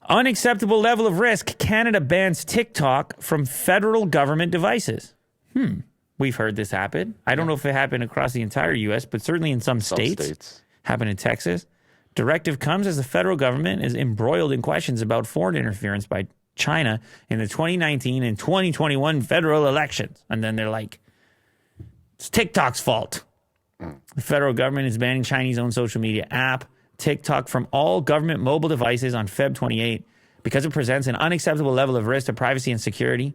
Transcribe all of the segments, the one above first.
Unacceptable level of risk. Canada bans TikTok from federal government devices. We've heard this happen. I don't know if it happened across the entire U.S., but certainly in some states. Happened in Texas. Directive comes as the federal government is embroiled in questions about foreign interference by China in the 2019 and 2021 federal elections. And then they're like, it's TikTok's fault. The federal government is banning Chinese-owned social media app TikTok from all government mobile devices on Feb 28 because it presents an unacceptable level of risk to privacy and security.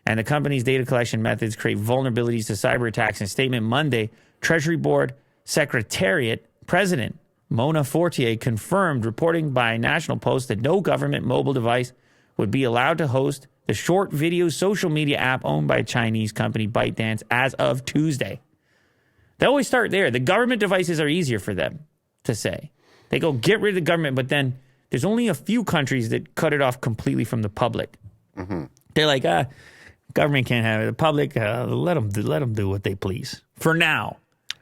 And the company's data collection methods create vulnerabilities to cyber attacks. In a statement Monday, Treasury Board Secretariat President Mona Fortier confirmed, reporting by National Post, that no government mobile device would be allowed to host the short video social media app owned by Chinese company ByteDance as of Tuesday. They always start there. The government devices are easier for them to say. They go, get rid of the government, but then there's only a few countries that cut it off completely from the public. They're like, government can't have it. The public, let them do what they please. For now.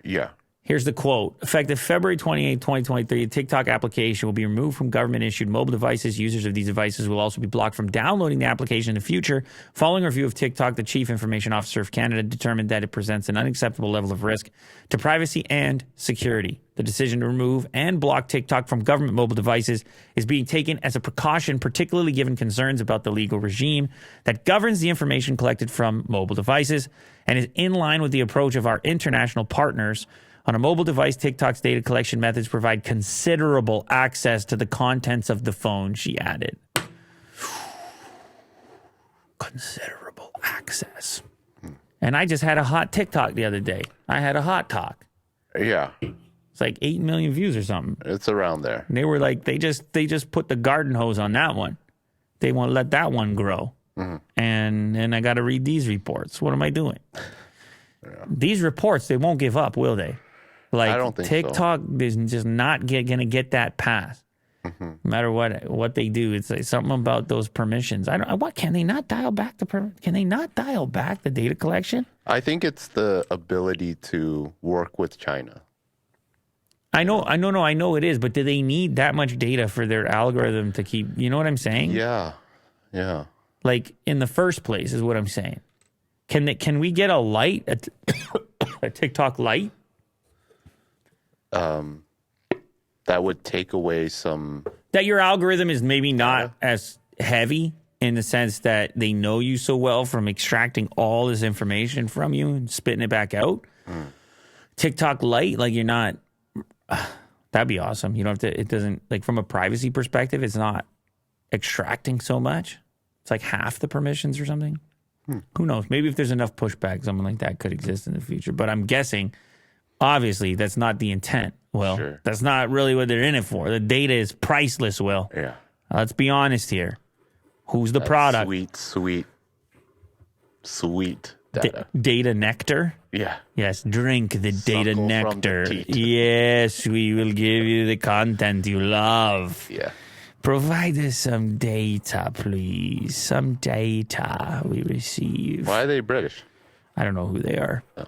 Yeah. Here's the quote. Effective February 28, 2023, the TikTok application will be removed from government-issued mobile devices. Users of these devices will also be blocked from downloading the application in the future. Following a review of TikTok, the Chief Information Officer of Canada determined that it presents an unacceptable level of risk to privacy and security. The decision to remove and block TikTok from government mobile devices is being taken as a precaution, particularly given concerns about the legal regime that governs the information collected from mobile devices, and is in line with the approach of our international partners. On a mobile device, TikTok's data collection methods provide considerable access to the contents of the phone, she added. Considerable access. And I just had a hot TikTok the other day. I had a hot talk. Yeah. It's like 8 million views or something. It's around there. And they were like, they just put the garden hose on that one. They want to let that one grow. And I got to read these reports. What am I doing? These reports, they won't give up, will they? Like, I don't think TikTok is just not going to get that pass. No matter what they do, it's like something about those permissions. What can they not dial back Can they not dial back the data collection? I think it's the ability to work with China. I know it is, but do they need that much data for their algorithm to keep? You know what I'm saying? Yeah. Like in the first place is what I'm saying. Can we get a light, a TikTok light? That would take away some... That your algorithm is maybe not as heavy in the sense that they know you so well from extracting all this information from you and spitting it back out. TikTok light, like you're not... That'd be awesome. You don't have to... It doesn't... Like from a privacy perspective, it's not extracting so much. It's like half the permissions or something. Who knows? Maybe if there's enough pushback, something like that could exist in the future. But I'm guessing, obviously, that's not the intent. Well, That's not really what they're in it for. The data is priceless, Will. Yeah. Let's be honest here. Who's the product? Sweet data. Data nectar? Yeah. Yes, drink the data Suckle nectar. from the teat. Yes, we will give you the content you love. Yeah. Provide us some data, please. Some data we receive. Why are they British? I don't know who they are. Oh.